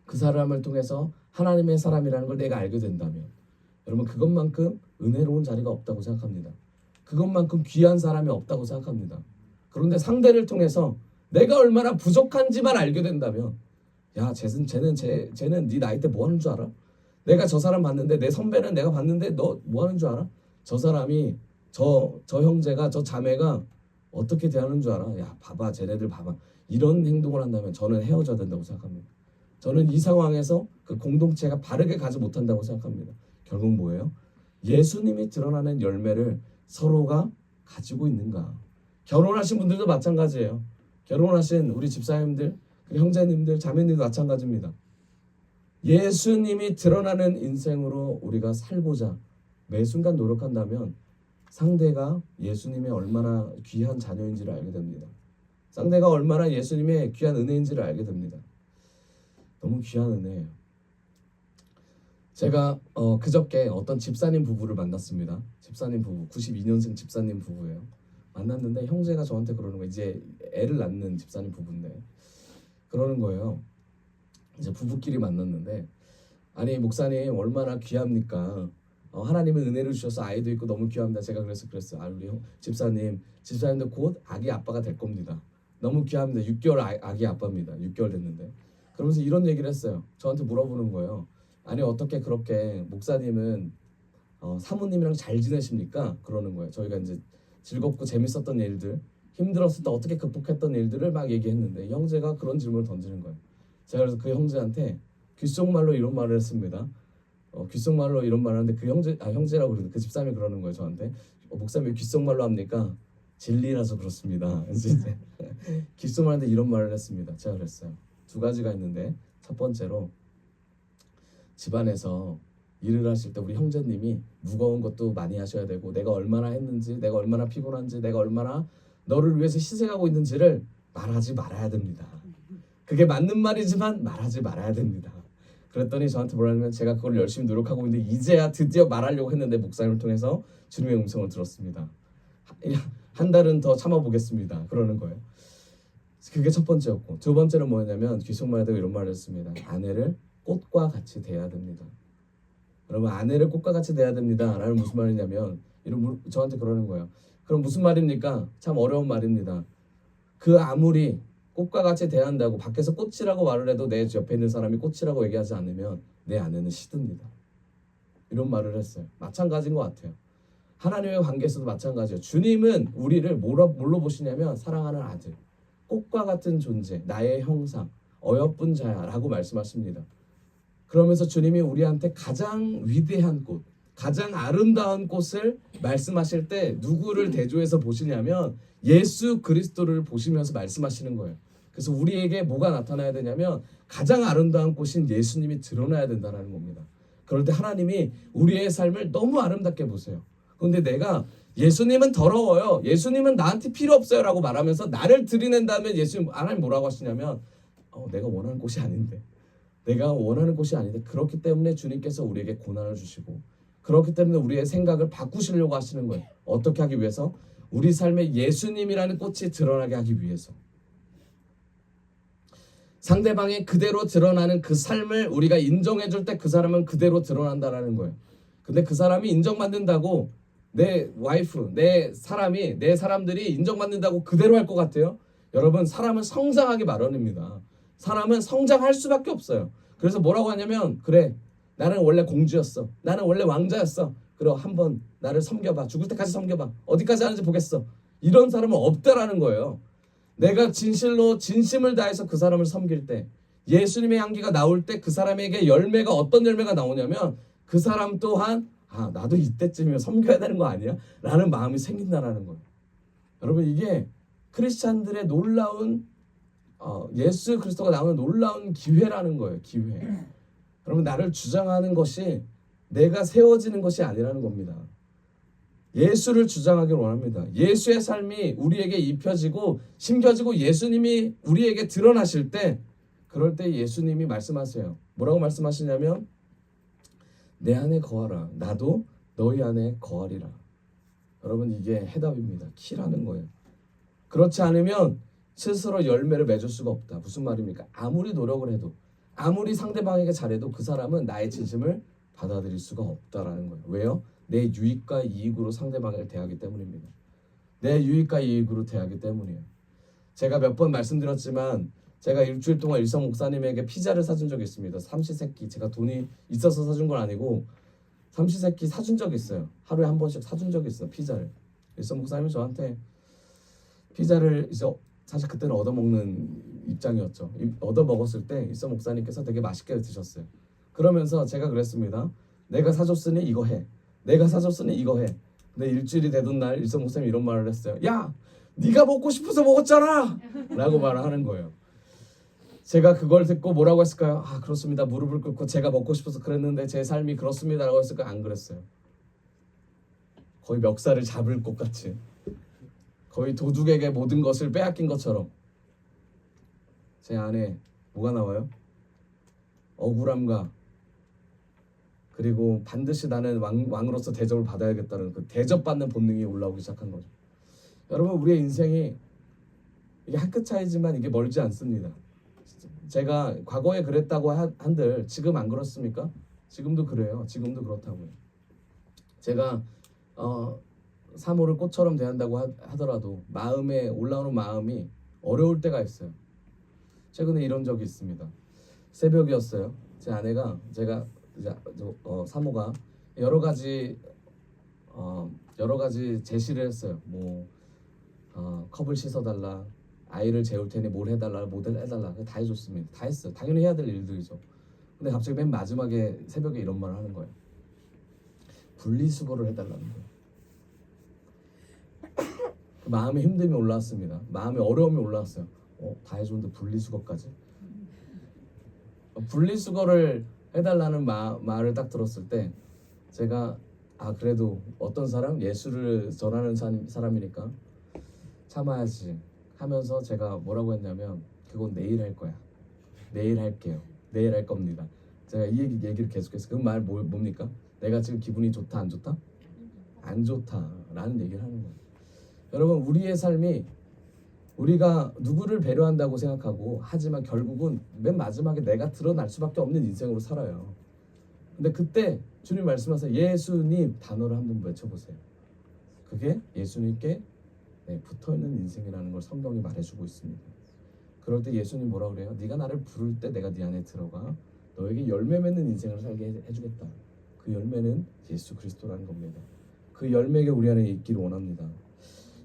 그 사람을 통해서 하나님의 사람이라는 걸 내가 알게 된다면, 여러분, 그것만큼 은혜로운 자리가 없다고 생각합니다. 그것만큼 귀한 사람이 없다고 생각합니다. 그런데 상대를 통해서 내가 얼마나 부족한지만 알게 된다면, 야, 쟤는 네 나이 때 뭐 하는 줄 알아? 내가 저 사람 봤는데, 내 선배는 내가 봤는데 너 뭐 하는 줄 알아? 저 사람이, 저 형제가, 저 자매가 어떻게 대하는 줄 알아? 야, 봐봐, 쟤네들 봐봐. 이런 행동을 한다면 저는 헤어져야 된다고 생각합니다. 저는 이 상황에서 그 공동체가 바르게 가지 못한다고 생각합니다. 결국 뭐예요? 예수님이 드러나는 열매를 서로가 가지고 있는가? 결혼하신 분들도 마찬가지예요. 결혼하신 우리 집사님들, 형제님들, 자매님도 마찬가지입니다. 예수님이 드러나는 인생으로 우리가 살고자 매 순간 노력한다면 상대가 예수님의 얼마나 귀한 자녀인지를 알게 됩니다. 상대가 얼마나 예수님의 귀한 은혜인지를 알게 됩니다. 너무 귀한 은혜예요. 제가 그저께 어떤 집사님 부부를 만났습니다. 집사님 부부, 92년생 집사님 부부예요. 만났는데 형제가 저한테 그러는 거예요. 이제 애를 낳는 집사님 부부인데 그러는 거예요. 이제 부부끼리 만났는데, 아니 목사님 얼마나 귀합니까? 하나님은 은혜를 주셔서 아이도 있고 너무 귀합니다. 제가 그랬어요. 우리 집사님도 곧 아기 아빠가 될 겁니다. 너무 귀합니다. 6개월 아기 아빠입니다. 6개월 됐는데. 그러면서 이런 얘기를 했어요. 저한테 물어보는 거예요. 아니 어떻게 그렇게 목사님은 사모님이랑 잘 지내십니까? 그러는 거예요. 저희가 이제 즐겁고 재밌었던 일들, 힘들었을 때 어떻게 극복했던 일들을 막 얘기했는데 형제가 그런 질문을 던지는 거예요. 제가 그래서 그 형제한테 귓속말로 이런 말을 했습니다. 귓속말로 이런 말을 하는데 그 형제라고 그러는데 그 집사람이 그러는 거예요. 저한테 목사님 왜 귓속말로 합니까? 진리라서 그렇습니다. 그래서 이제 귓속말인데 이런 말을 했습니다. 제가 그랬어요. 두 가지가 있는데 첫 번째로 집안에서 일을 하실 때 우리 형제님이 무거운 것도 많이 하셔야 되고 내가 얼마나 했는지 내가 얼마나 피곤한지 내가 얼마나 너를 위해서 희생하고 있는지를 말하지 말아야 됩니다. 그게 맞는 말이지만 말하지 말아야 됩니다. 그랬더니 저한테 뭐라냐면 제가 그걸 열심히 노력하고 있는데 이제야 드디어 말하려고 했는데 목사님을 통해서 주님의 음성을 들었습니다. 한 달은 더 참아보겠습니다. 그러는 거예요. 그게 첫 번째였고 두 번째는 뭐였냐면 귓속말에도 이런 말을 했습니다. 아내를 꽃과 같이 대해야 됩니다. 여러분 아내를 꽃과 같이 대해야 됩니다. 라는 무슨 말이냐면 저한테 그러는 거예요. 그럼 무슨 말입니까? 참 어려운 말입니다. 그 아무리 꽃과 같이 대한다고 밖에서 꽃이라고 말을 해도 내 옆에 있는 사람이 꽃이라고 얘기하지 않으면 내 아내는 시듭니다. 이런 말을 했어요. 마찬가지인 것 같아요. 하나님의 관계에서도 마찬가지예요. 주님은 우리를 뭘로 보시냐면 사랑하는 아들, 꽃과 같은 존재, 나의 형상, 어여쁜 자야 라고 말씀하십니다. 그러면서 주님이 우리한테 가장 위대한 꽃, 가장 아름다운 꽃을 말씀하실 때 누구를 대조해서 보시냐면 예수 그리스도를 보시면서 말씀하시는 거예요. 그래서 우리에게 뭐가 나타나야 되냐면 가장 아름다운 꽃인 예수님이 드러나야 된다는 겁니다. 그럴 때 하나님이 우리의 삶을 너무 아름답게 보세요. 그런데 내가 예수님은 더러워요, 예수님은 나한테 필요 없어요 라고 말하면서 나를 들이낸다면 하나님 뭐라고 하시냐면 내가 원하는 꽃이 아닌데 내가 원하는 곳이 아닌데 그렇기 때문에 주님께서 우리에게 고난을 주시고 그렇기 때문에 우리의 생각을 바꾸시려고 하시는 거예요. 어떻게 하기 위해서? 우리 삶에 예수님이라는 꽃이 드러나게 하기 위해서. 상대방이 그대로 드러나는 그 삶을 우리가 인정해 줄 때 그 사람은 그대로 드러난다라는 거예요. 근데 그 사람이 인정받는다고 내 와이프, 내 사람들이 인정받는다고 그대로 할 것 같아요? 여러분 사람은 성장하기 마련입니다. 사람은 성장할 수밖에 없어요. 그래서 뭐라고 하냐면 그래 나는 원래 공주였어. 나는 원래 왕자였어. 그럼 한번 나를 섬겨봐. 죽을 때까지 섬겨봐. 어디까지 하는지 보겠어. 이런 사람은 없다라는 거예요. 내가 진심을 다해서 그 사람을 섬길 때 예수님의 향기가 나올 때 그 사람에게 열매가 어떤 열매가 나오냐면 그 사람 또한 나도 이때쯤이면 섬겨야 되는 거 아니야? 라는 마음이 생긴다라는 거예요. 여러분 이게 크리스찬들의 놀라운 예수 그리스도가 나오는 놀라운 기회라는 거예요. 기회. 여러분 나를 주장하는 것이 내가 세워지는 것이 아니라는 겁니다. 예수를 주장하길 원합니다. 예수의 삶이 우리에게 입혀지고 심겨지고 예수님이 우리에게 드러나실 때 그럴 때 예수님이 말씀하세요. 뭐라고 말씀하시냐면 내 안에 거하라. 나도 너희 안에 거하리라. 여러분 이게 해답입니다. 키라는 거예요. 그렇지 않으면 스스로 열매를 맺을 수가 없다. 무슨 말입니까? 아무리 노력을 해도 아무리 상대방에게 잘해도 그 사람은 나의 진심을 받아들일 수가 없다라는 거예요. 왜요? 내 유익과 이익으로 상대방을 대하기 때문입니다. 내 유익과 이익으로 대하기 때문이에요. 제가 몇 번 말씀드렸지만 제가 일주일 동안 일성 목사님에게 피자를 사준 적이 있습니다. 삼시세끼. 제가 돈이 있어서 사준 건 아니고 삼시세끼 사준 적이 있어요. 하루에 한 번씩 사준 적이 있어요. 피자를. 일성 목사님이 저한테 피자를 이제 사실 그때는 얻어먹는 입장이었죠. 얻어먹었을 때 일성 목사님께서 되게 맛있게 드셨어요. 그러면서 제가 그랬습니다. 내가 사줬으니 이거 해. 내가 사줬으니 이거 해. 근데 일주일이 되던 날 일성 목사님이 이런 말을 했어요. 야! 네가 먹고 싶어서 먹었잖아! 라고 말을 하는 거예요. 제가 그걸 듣고 뭐라고 했을까요? 그렇습니다. 무릎을 꿇고 제가 먹고 싶어서 그랬는데 제 삶이 그렇습니다 라고 했을까요? 안 그랬어요. 거의 멱살을 잡을 것 같이 거의 도둑에게 모든 것을 빼앗긴 것처럼 제 안에 뭐가 나와요? 억울함과 그리고 반드시 나는 왕으로서 대접을 받아야겠다는 그 대접받는 본능이 올라오기 시작한 거죠. 여러분 우리의 인생이 이게 한 끗 차이지만 이게 멀지 않습니다. 제가 과거에 그랬다고 한들 지금 안 그렇습니까? 지금도 그래요. 지금도 그렇다고요. 제가 사모를 꽃처럼 대한다고 하더라도 마음에 올라오는 마음이 어려울 때가 있어요. 최근에 이런 적이 있습니다. 새벽이었어요. 제 아내가 사모가 여러 가지 여러 가지 제시를 했어요. 컵을 씻어달라, 아이를 재울 테니 뭘 해달라, 뭐를 해달라, 다 해줬습니다. 다 했어요. 당연히 해야 될 일들이죠. 근데 갑자기 맨 마지막에 새벽에 이런 말을 하는 거예요. 분리수거를 해달라는 거예요. 그 마음에 힘듦이 올라왔습니다. 마음에 어려움이 올라왔어요. 다 해줬는데 분리수거까지? 분리수거를 해달라는 말을 딱 들었을 때 제가 그래도 어떤 사람? 예수를 전하는 사람이니까 참아야지 하면서 제가 뭐라고 했냐면, 그건 내일 할 거야. 내일 할게요. 내일 할 겁니다. 제가 이 얘기를 계속했어요. 그 말 뭡니까? 내가 지금 기분이 좋다 안 좋다? 안 좋다라는 얘기를 하는 거예요. 여러분, 우리의 삶이 우리가 누구를 배려한다고 생각하고 하지만 결국은 맨 마지막에 내가 드러날 수밖에 없는 인생으로 살아요. 근데 그때 주님 말씀하세요. 예수님 단어를 한번 외쳐보세요. 그게 예수님께 붙어있는 인생이라는 걸 성경이 말해주고 있습니다. 그럴 때 예수님 뭐라 그래요? 네가 나를 부를 때 내가 네 안에 들어가 너에게 열매 맺는 인생을 살게 해주겠다. 그 열매는 예수 그리스도라는 겁니다. 그 열매가 우리 안에 있기를 원합니다.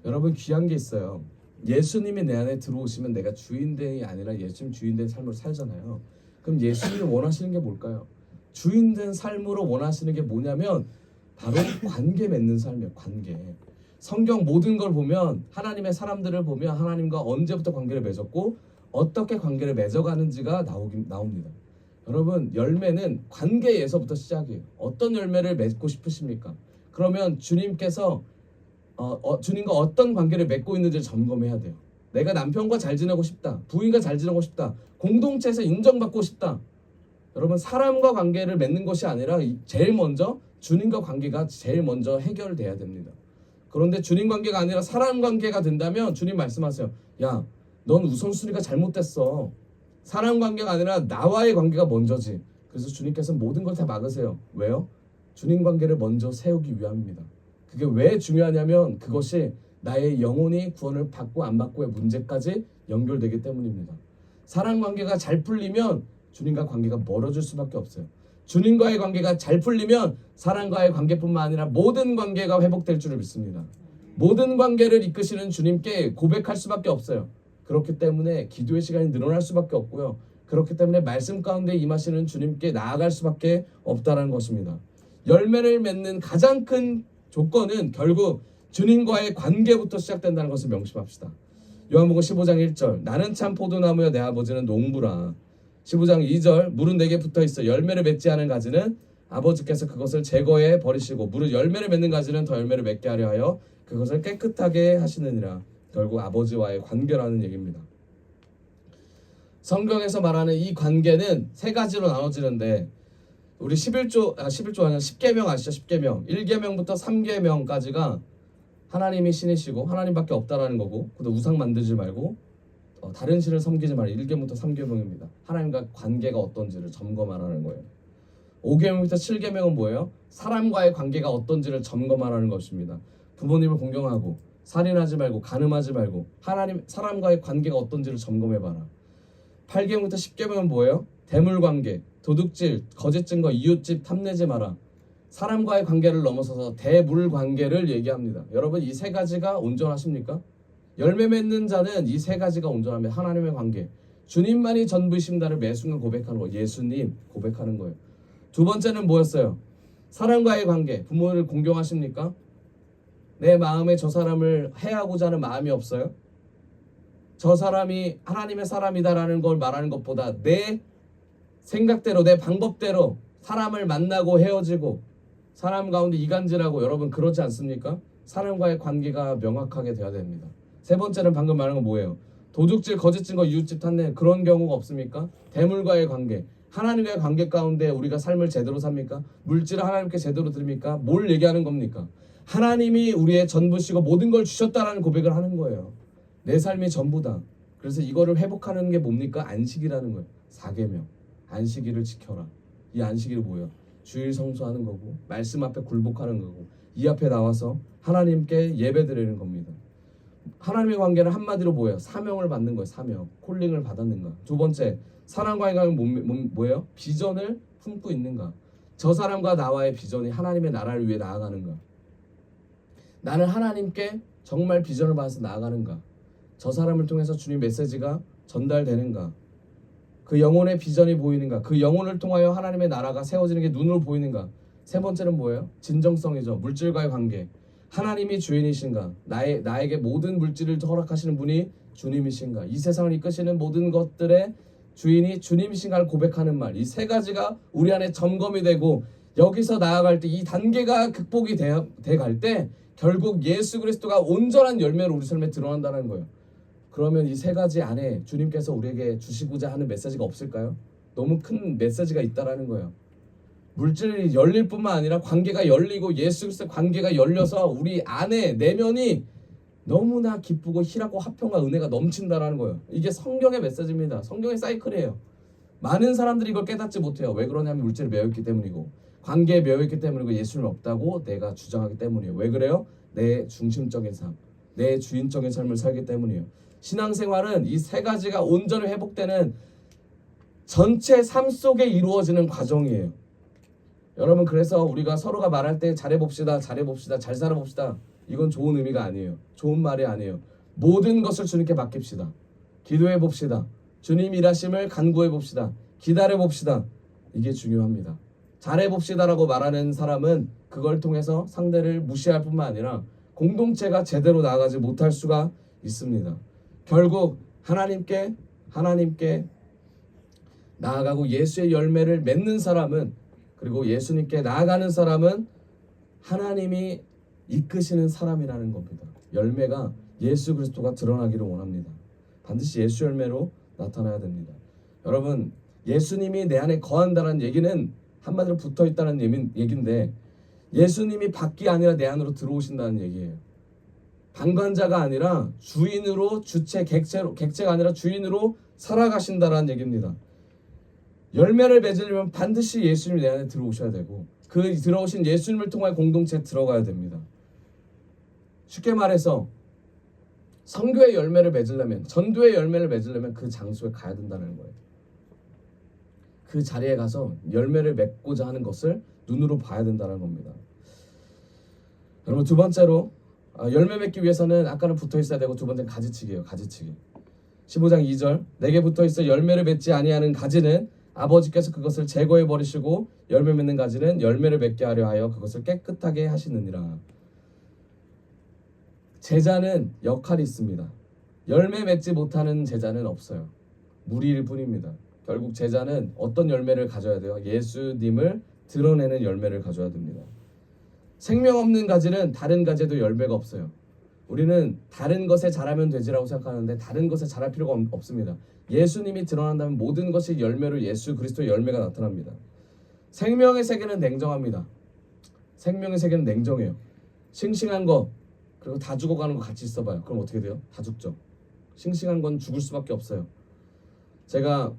여러분, 귀한 게 있어요. 예수님이 내 안에 들어오시면 내가 주인됨이 아니라 예수님 주인된 삶을 살잖아요. 그럼 예수님이 원하시는 게 뭘까요? 주인된 삶으로 원하시는 게 뭐냐면 바로 관계 맺는 삶이에요. 관계. 성경 모든 걸 보면, 하나님의 사람들을 보면 하나님과 언제부터 관계를 맺었고 어떻게 관계를 맺어가는지가 나옵니다. 여러분, 열매는 관계에서부터 시작이에요. 어떤 열매를 맺고 싶으십니까? 그러면 주님께서 주님과 어떤 관계를 맺고 있는지를 점검해야 돼요. 내가 남편과 잘 지내고 싶다, 부인과 잘 지내고 싶다, 공동체에서 인정받고 싶다. 여러분, 사람과 관계를 맺는 것이 아니라 제일 먼저 주님과 관계가 제일 먼저 해결돼야 됩니다. 그런데 주님 관계가 아니라 사람 관계가 된다면 주님 말씀하세요. 야, 넌 우선순위가 잘못됐어. 사람 관계가 아니라 나와의 관계가 먼저지. 그래서 주님께서 모든 걸 다 막으세요. 왜요? 주님 관계를 먼저 세우기 위함입니다. 그게 왜 중요하냐면 그것이 나의 영혼이 구원을 받고 안 받고의 문제까지 연결되기 때문입니다. 사람 관계가 잘 풀리면 주님과 관계가 멀어질 수밖에 없어요. 주님과의 관계가 잘 풀리면 사람과의 관계뿐만 아니라 모든 관계가 회복될 줄을 믿습니다. 모든 관계를 이끄시는 주님께 고백할 수밖에 없어요. 그렇기 때문에 기도의 시간이 늘어날 수밖에 없고요. 그렇기 때문에 말씀 가운데 임하시는 주님께 나아갈 수밖에 없다는 것입니다. 열매를 맺는 가장 큰 조건은 결국 주님과의 관계부터 시작된다는 것을 명심합시다. 요한복음 15장 1절, 나는 참 포도나무여 내 아버지는 농부라. 15장 2절, 물은 내게 붙어있어 열매를 맺지 않은 가지는 아버지께서 그것을 제거해 버리시고 물은 열매를 맺는 가지는 더 열매를 맺게 하려 하여 그것을 깨끗하게 하시느니라. 결국 아버지와의 관계라는 얘기입니다. 성경에서 말하는 이 관계는 세 가지로 나눠지는데, 우리 11조 아니라 10계명 아시죠? 10계명 1계명부터 3계명까지가 하나님이 신이시고 하나님밖에 없다라는 거고, 그것도 우상 만들지 말고 다른 신을 섬기지 말고 1계명부터 3계명입니다. 하나님과 관계가 어떤지를 점검하라는 거예요. 5계명부터 7계명은 뭐예요? 사람과의 관계가 어떤지를 점검하라는 것입니다. 부모님을 공경하고 살인하지 말고 간음하지 말고 사람과의 관계가 어떤지를 점검해봐라. 8계명부터 10계명은 뭐예요? 대물관계, 도둑질, 거짓 증거, 이웃집 탐내지 마라. 사람과의 관계를 넘어서서 대물관계를 얘기합니다. 여러분, 이 세 가지가 온전하십니까? 열매 맺는 자는 이 세 가지가 온전하면 하나님의 관계, 주님만이 전부이신다를 매 순간 고백하는 거예요. 예수님 고백하는 거예요. 두 번째는 뭐였어요? 사람과의 관계, 부모를 공경하십니까? 내 마음에 저 사람을 해하고자 하는 마음이 없어요? 저 사람이 하나님의 사람이다라는 걸 말하는 것보다 내 생각대로 내 방법대로 사람을 만나고 헤어지고 사람 가운데 이간질하고, 여러분 그렇지 않습니까? 사람과의 관계가 명확하게 돼야 됩니다. 세 번째는 방금 말한 건 뭐예요? 도둑질, 거짓 증거, 이웃집 탐내, 그런 경우가 없습니까? 대물과의 관계, 하나님과의 관계 가운데 우리가 삶을 제대로 삽니까? 물질을 하나님께 제대로 드립니까? 뭘 얘기하는 겁니까? 하나님이 우리의 전부시고 모든 걸 주셨다라는 고백을 하는 거예요. 내 삶이 전부다. 그래서 이거를 회복하는 게 뭡니까? 안식이라는 거예요. 4계명, 안식일을 지켜라. 이 안식일이 뭐예요? 주일 성수하는 거고, 말씀 앞에 굴복하는 거고, 이 앞에 나와서 하나님께 예배 드리는 겁니다. 하나님의 관계는 한마디로 뭐예요? 사명을 받는 거예요. 사명, 콜링을 받았는가. 두 번째, 사람과의 관계는 뭐예요? 비전을 품고 있는가. 저 사람과 나와의 비전이 하나님의 나라를 위해 나아가는가? 나는 하나님께 정말 비전을 받아서 나아가는가? 저 사람을 통해서 주님 메시지가 전달되는가? 그 영혼의 비전이 보이는가? 그 영혼을 통하여 하나님의 나라가 세워지는 게 눈으로 보이는가? 세 번째는 뭐예요? 진정성이죠. 물질과의 관계. 하나님이 주인이신가? 나에게 모든 물질을 허락하시는 분이 주님이신가? 이 세상을 이끄시는 모든 것들의 주인이 주님이신가를 고백하는 말. 이 세 가지가 우리 안에 점검이 되고 여기서 나아갈 때 이 단계가 극복이 돼 갈 때 결국 예수 그리스도가 온전한 열매로 우리 삶에 드러난다는 거예요. 그러면 이 세 가지 안에 주님께서 우리에게 주시고자 하는 메시지가 없을까요? 너무 큰 메시지가 있다라는 거예요. 물질이 열릴 뿐만 아니라 관계가 열리고 예수 그리스도 관계가 열려서 우리 안에 내면이 너무나 기쁘고 희락과 화평과 은혜가 넘친다라는 거예요. 이게 성경의 메시지입니다. 성경의 사이클이에요. 많은 사람들이 이걸 깨닫지 못해요. 왜 그러냐면 물질에 매여있기 때문이고 관계에 매여있기 때문이고 예수님 없다고 내가 주장하기 때문이에요. 왜 그래요? 내 중심적인 삶, 내 주인적인 삶을 살기 때문이에요. 신앙생활은 이 세 가지가 온전히 회복되는 전체 삶 속에 이루어지는 과정이에요. 여러분, 그래서 우리가 서로가 말할 때 잘해봅시다, 잘해봅시다, 잘 살아봅시다, 이건 좋은 의미가 아니에요. 좋은 말이 아니에요. 모든 것을 주님께 맡깁시다. 기도해봅시다. 주님 일하심을 간구해봅시다. 기다려봅시다. 이게 중요합니다. 잘해봅시다라고 말하는 사람은 그걸 통해서 상대를 무시할 뿐만 아니라 공동체가 제대로 나아가지 못할 수가 있습니다. 결국 하나님께 나아가고 예수의 열매를 맺는 사람은, 그리고 예수님께 나아가는 사람은 하나님이 이끄시는 사람이라는 겁니다. 열매가 예수 그리스도가 드러나기를 원합니다. 반드시 예수 열매로 나타나야 됩니다. 여러분, 예수님이 내 안에 거한다는 얘기는 한마디로 붙어있다는 얘기인데 예수님이 밖이 아니라 내 안으로 들어오신다는 얘기예요. 방관자가 아니라 주인으로, 객체가 아니라 주인으로 살아가신다는 얘기입니다. 열매를 맺으려면 반드시 예수님이 내 안에 들어오셔야 되고 그 들어오신 예수님을 통해 공동체에 들어가야 됩니다. 쉽게 말해서 선교의 열매를 맺으려면, 전도의 열매를 맺으려면 그 장소에 가야 된다는 거예요. 그 자리에 가서 열매를 맺고자 하는 것을 눈으로 봐야 된다는 겁니다. 여러분, 두 번째로 열매 맺기 위해서는 아까는 붙어 있어야 되고 두 번째는 가지치기예요. 가지치기. 15장 2절, 내게 붙어 있어 열매를 맺지 아니하는 가지는 아버지께서 그것을 제거해 버리시고 열매 맺는 가지는 열매를 맺게 하려 하여 그것을 깨끗하게 하시느니라. 제자는 역할이 있습니다. 열매 맺지 못하는 제자는 없어요. 무리일 뿐입니다. 결국 제자는 어떤 열매를 가져야 돼요? 예수님을 드러내는 열매를 가져야 됩니다. 생명 없는 가지는 다른 가지에도 열매가 없어요. 우리는 다른 것에 자라면 되지라고 생각하는데 다른 것에 자랄 필요가 없습니다. 예수님이 드러난다면 모든 것이 열매로 예수 그리스도의 열매가 나타납니다. 생명의 세계는 냉정합니다. 생명의 세계는 냉정해요. 싱싱한 거 그리고 다 죽어가는 거 같이 있어봐요. 그럼 어떻게 돼요? 다 죽죠. 싱싱한 건 죽을 수밖에 없어요. 제가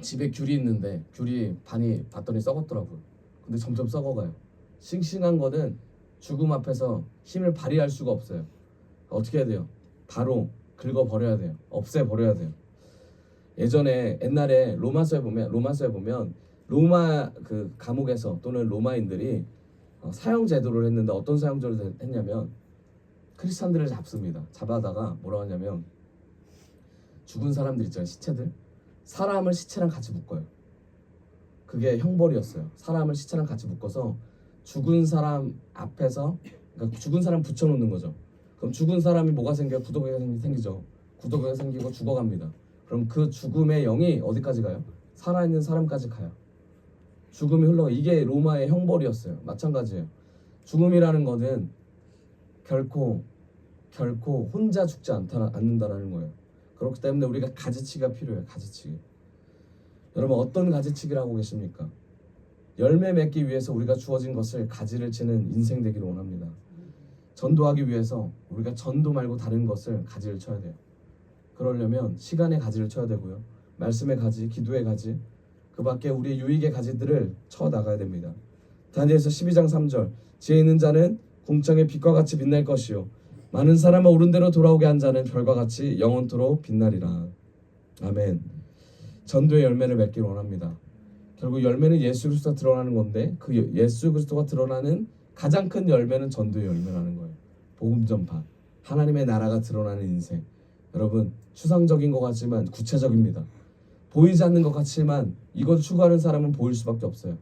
집에 귤이 있는데 귤이 반이 봤더니 썩었더라고요. 근데 점점 썩어가요. 싱싱한 거는 죽음 앞에서 힘을 발휘할 수가 없어요. 어떻게 해야 돼요? 바로 긁어버려야 돼요. 없애버려야 돼요. 옛날에 로마서에 보면 로마 그 감옥에서 또는 로마인들이 사형 제도를 했는데 어떤 사형 제도를 했냐면 크리스찬들을 잡습니다. 잡아다가 뭐라고 하냐면 죽은 사람들 있잖아요. 시체들. 사람을 시체랑 같이 묶어요. 그게 형벌이었어요. 사람을 시체랑 같이 묶어서 죽은 사람 앞에서, 그러니까 죽은 사람 붙여놓는 거죠. 그럼 죽은 사람이 뭐가 생겨요? 구더기가 생기죠. 구더기가 생기고 죽어갑니다. 그럼 그 죽음의 영이 어디까지 가요? 살아있는 사람까지 가요. 죽음이 흘러가. 이게 로마의 형벌이었어요. 마찬가지예요. 죽음이라는 거는 결코 혼자 죽지 않는다라는 거예요. 그렇기 때문에 우리가 가지치기가 필요해요. 가지치기. 여러분, 어떤 가지치기를 하고 계십니까? 열매 맺기 위해서 우리가 주어진 것을 가지를 치는 인생 되기를 원합니다. 전도하기 위해서 우리가 전도 말고 다른 것을 가지를 쳐야 돼요. 그러려면 시간의 가지를 쳐야 되고요. 말씀의 가지, 기도의 가지, 그 밖에 우리의 유익의 가지들을 쳐 나가야 됩니다. 다니엘서 12장 3절, 지혜 있는 자는 궁창의 빛과 같이 빛날 것이요 많은 사람을 옳은 대로 돌아오게 한 자는 별과 같이 영원토록 빛나리라. 아멘. 전도의 열매를 맺기를 원합니다. 결국 열매는 예수 그리스도가 드러나는 건데 그 예수 그리스도가 드러나는 가장 큰 열매는 전도의 열매라는 거예요. 복음 전파, 하나님의 나라가 드러나는 인생. 여러분, 추상적인 것 같지만 구체적입니다. 보이지 않는 것 같지만 이걸 추구하는 사람은 보일 수밖에 없어요.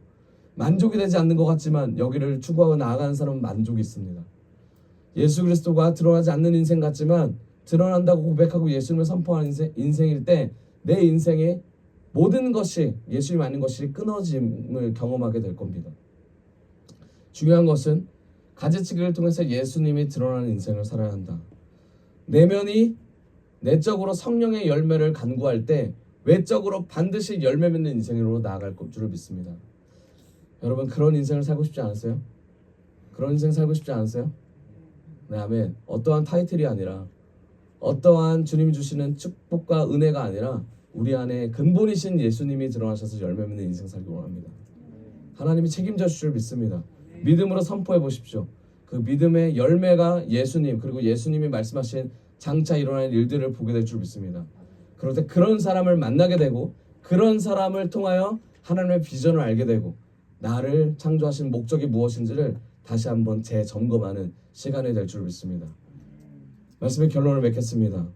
만족이 되지 않는 것 같지만 여기를 추구하고 나아가는 사람은 만족이 있습니다. 예수 그리스도가 드러나지 않는 인생 같지만 드러난다고 고백하고 예수님을 선포하는 인생일 때 내 인생의 모든 것이 예수님 아닌 것이 끊어짐을 경험하게 될 겁니다. 중요한 것은 가지치기를 통해서 예수님이 드러나는 인생을 살아야 한다. 내면이 내적으로 성령의 열매를 간구할 때 외적으로 반드시 열매 맺는 인생으로 나아갈 줄을 믿습니다. 여러분, 그런 인생을 살고 싶지 않으세요? 그런 인생 살고 싶지 않으세요? 네, 아멘. 어떠한 타이틀이 아니라 어떠한 주님이 주시는 축복과 은혜가 아니라 우리 안에 근본이신 예수님이 드러나셔서 열매 맺는 인생 살기 원합니다. 하나님이 책임져 주실 줄 믿습니다. 믿음으로 선포해 보십시오. 그 믿음의 열매가 예수님, 그리고 예수님이 말씀하신 장차 일어나는 일들을 보게 될 줄 믿습니다. 그럴 때 그런 사람을 만나게 되고 그런 사람을 통하여 하나님의 비전을 알게 되고 나를 창조하신 목적이 무엇인지를 다시 한번 재점검하는 시간이 될 줄 믿습니다. 말씀의 결론을 맺겠습니다.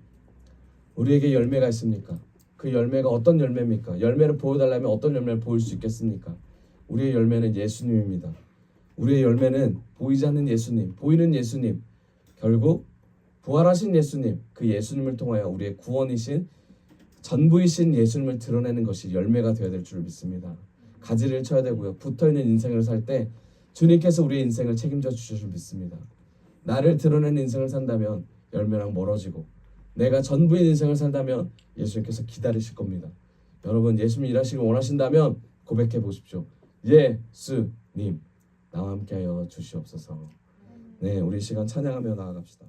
우리에게 열매가 있습니까? 그 열매가 어떤 열매입니까? 열매를 보여달라면 어떤 열매를 보일 수 있겠습니까? 우리의 열매는 예수님입니다. 우리의 열매는 보이지 않는 예수님, 보이는 예수님, 결국 부활하신 예수님, 그 예수님을 통하여 우리의 구원이신 전부이신 예수님을 드러내는 것이 열매가 되어야 될 줄 믿습니다. 가지를 쳐야 되고요. 붙어있는 인생을 살 때 주님께서 우리의 인생을 책임져 주실 줄 믿습니다. 나를 드러내는 인생을 산다면 열매랑 멀어지고 내가 전부인 인생을 산다면 예수님께서 기다리실 겁니다. 여러분, 예수님 일하시길 원하신다면 고백해 보십시오. 예수님, 나와 함께하여 주시옵소서. 네, 우리 시간 찬양하며 나아갑시다.